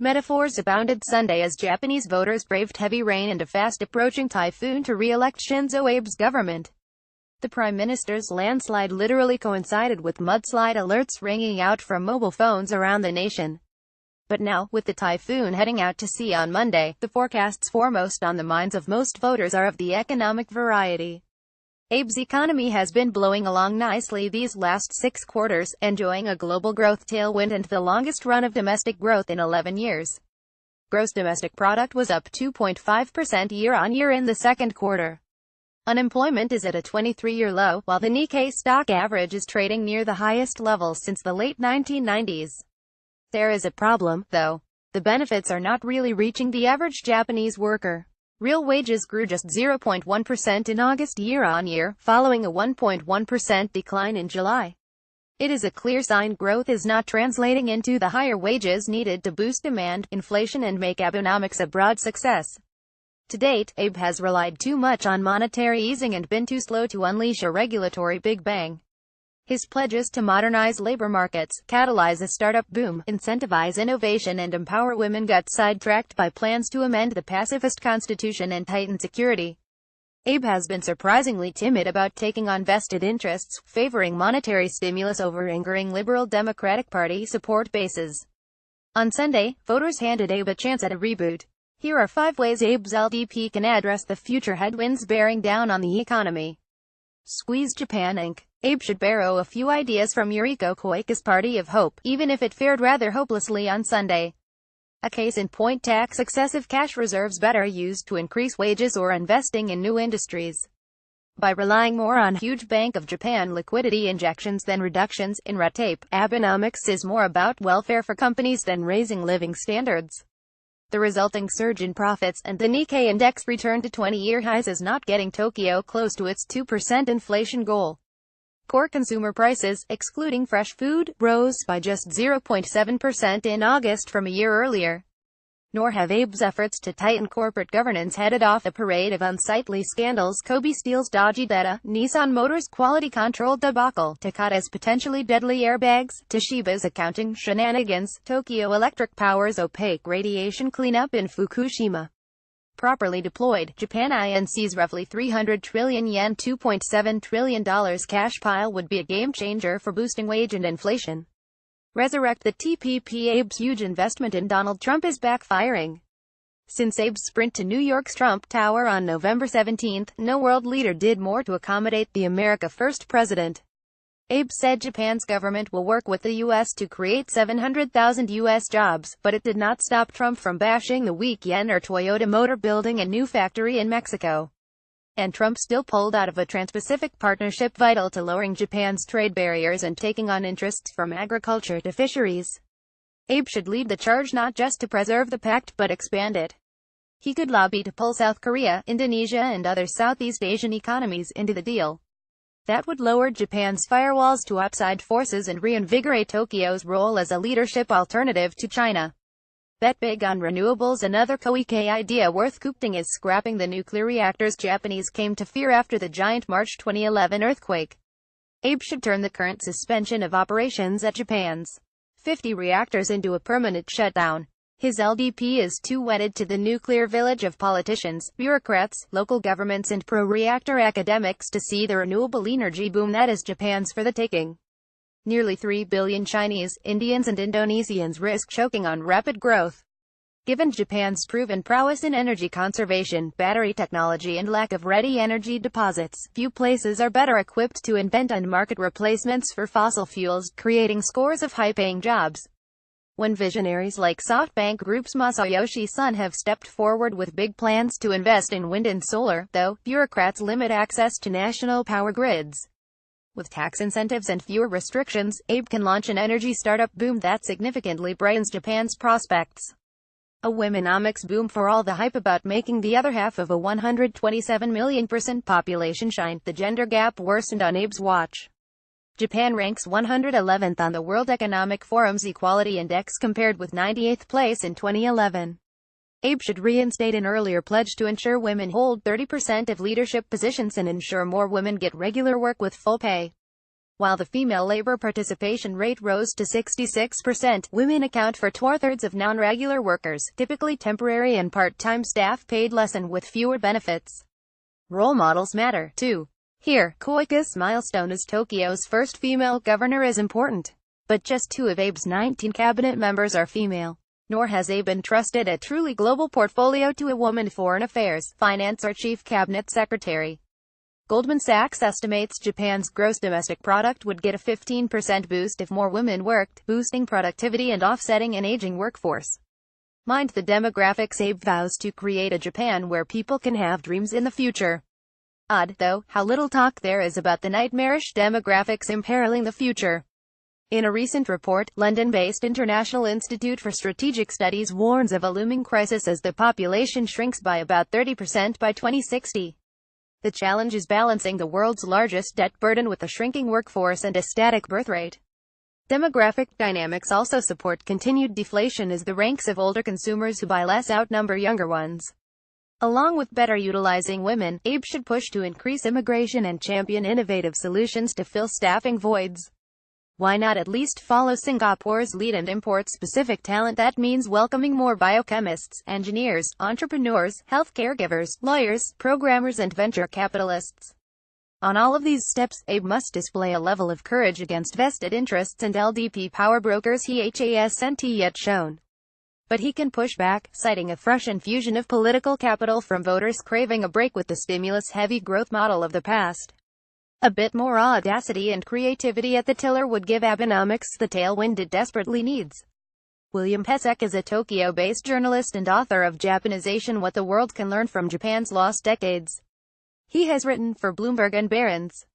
Metaphors abounded Sunday as Japanese voters braved heavy rain and a fast-approaching typhoon to re-elect Shinzo Abe's government. The Prime Minister's landslide literally coincided with mudslide alerts ringing out from mobile phones around the nation. But now, with the typhoon heading out to sea on Monday, the forecasts foremost on the minds of most voters are of the economic variety. Abe's economy has been blowing along nicely these last 6 quarters, enjoying a global growth tailwind and the longest run of domestic growth in 11 years. Gross domestic product was up 2.5% year-on-year in the second quarter. Unemployment is at a 23-year low, while the Nikkei stock average is trading near the highest level since the late 1990s. There is a problem, though. The benefits are not really reaching the average Japanese worker. Real wages grew just 0.1% in August year-on-year, following a 1.1% decline in July. It is a clear sign growth is not translating into the higher wages needed to boost demand, inflation and make Abenomics a broad success. To date, Abe has relied too much on monetary easing and been too slow to unleash a regulatory big bang. His pledges to modernize labor markets, catalyze a startup boom, incentivize innovation and empower women got sidetracked by plans to amend the pacifist constitution and tighten security. Abe has been surprisingly timid about taking on vested interests, favoring monetary stimulus over angering Liberal Democratic Party support bases. On Sunday, voters handed Abe a chance at a reboot. Here are 5 ways Abe's LDP can address the future headwinds bearing down on the economy. Squeeze Japan Inc. Abe should borrow a few ideas from Yuriko Koike's Party of Hope, even if it fared rather hopelessly on Sunday. A case in point: tax excessive cash reserves better used to increase wages or investing in new industries. By relying more on huge Bank of Japan liquidity injections than reductions in red tape, Abenomics is more about welfare for companies than raising living standards. The resulting surge in profits and the Nikkei index return to 20-year highs is not getting Tokyo close to its 2% inflation goal. Core consumer prices, excluding fresh food, rose by just 0.7% in August from a year earlier. Nor have Abe's efforts to tighten corporate governance headed off a parade of unsightly scandals: Kobe Steel's dodgy data, Nissan Motors' quality control debacle, Takata's potentially deadly airbags, Toshiba's accounting shenanigans, Tokyo Electric Power's opaque radiation cleanup in Fukushima. Properly deployed, Japan Inc.'s roughly 300 trillion yen $2.7 trillion cash pile would be a game-changer for boosting wage and inflation. Resurrect the TPP. Abe's huge investment in Donald Trump is backfiring. Since Abe's sprint to New York's Trump Tower on November 17, no world leader did more to accommodate the America First president. Abe said Japan's government will work with the U.S. to create 700,000 U.S. jobs, but it did not stop Trump from bashing the weak yen or Toyota Motor building a new factory in Mexico. And Trump still pulled out of a Trans-Pacific partnership vital to lowering Japan's trade barriers and taking on interests from agriculture to fisheries. Abe should lead the charge not just to preserve the pact but expand it. He could lobby to pull South Korea, Indonesia and other Southeast Asian economies into the deal. That would lower Japan's firewalls to outside forces and reinvigorate Tokyo's role as a leadership alternative to China. Bet big on renewables. Another Koike idea worth coopting is scrapping the nuclear reactors Japanese came to fear after the giant March 2011 earthquake. Abe should turn the current suspension of operations at Japan's 50 reactors into a permanent shutdown. His LDP is too wedded to the nuclear village of politicians, bureaucrats, local governments and pro-reactor academics to see the renewable energy boom that is Japan's for the taking. Nearly 3 billion Chinese, Indians and Indonesians risk choking on rapid growth. Given Japan's proven prowess in energy conservation, battery technology and lack of ready energy deposits, few places are better equipped to invent and market replacements for fossil fuels, creating scores of high-paying jobs. When visionaries like SoftBank Group's Masayoshi Son have stepped forward with big plans to invest in wind and solar, though, bureaucrats limit access to national power grids. With tax incentives and fewer restrictions, Abe can launch an energy startup boom that significantly brightens Japan's prospects. A womenomics boom. For all the hype about making the other half of a 127 million person population shine, the gender gap worsened on Abe's watch. Japan ranks 111th on the World Economic Forum's Equality Index compared with 98th place in 2011. Abe should reinstate an earlier pledge to ensure women hold 30% of leadership positions and ensure more women get regular work with full pay. While the female labor participation rate rose to 66%, women account for 2/3 of non-regular workers, typically temporary and part-time staff paid less and with fewer benefits. Role models matter, too. Here, Koike's milestone as Tokyo's first female governor is important. But just 2 of Abe's 19 cabinet members are female. Nor has Abe entrusted a truly global portfolio to a woman. Foreign Affairs, Finance or Chief Cabinet Secretary. Goldman Sachs estimates Japan's gross domestic product would get a 15% boost if more women worked, boosting productivity and offsetting an aging workforce. Mind the demographics. Abe vows to create a Japan where people can have dreams in the future. Odd, though, how little talk there is about the nightmarish demographics imperiling the future. In a recent report, London-based International Institute for Strategic Studies warns of a looming crisis as the population shrinks by about 30% by 2060. The challenge is balancing the world's largest debt burden with a shrinking workforce and a static birth rate. Demographic dynamics also support continued deflation as the ranks of older consumers who buy less outnumber younger ones. Along with better utilizing women, Abe should push to increase immigration and champion innovative solutions to fill staffing voids. Why not at least follow Singapore's lead and import specific talent? That means welcoming more biochemists, engineers, entrepreneurs, health caregivers, lawyers, programmers and venture capitalists. On all of these steps, Abe must display a level of courage against vested interests and LDP power brokers he hasn't yet shown. But he can push back, citing a fresh infusion of political capital from voters craving a break with the stimulus-heavy growth model of the past. A bit more audacity and creativity at the tiller would give Abenomics the tailwind it desperately needs. William Pesek is a Tokyo-based journalist and author of Japanization: What the World Can Learn from Japan's Lost Decades. He has written for Bloomberg and Barron's.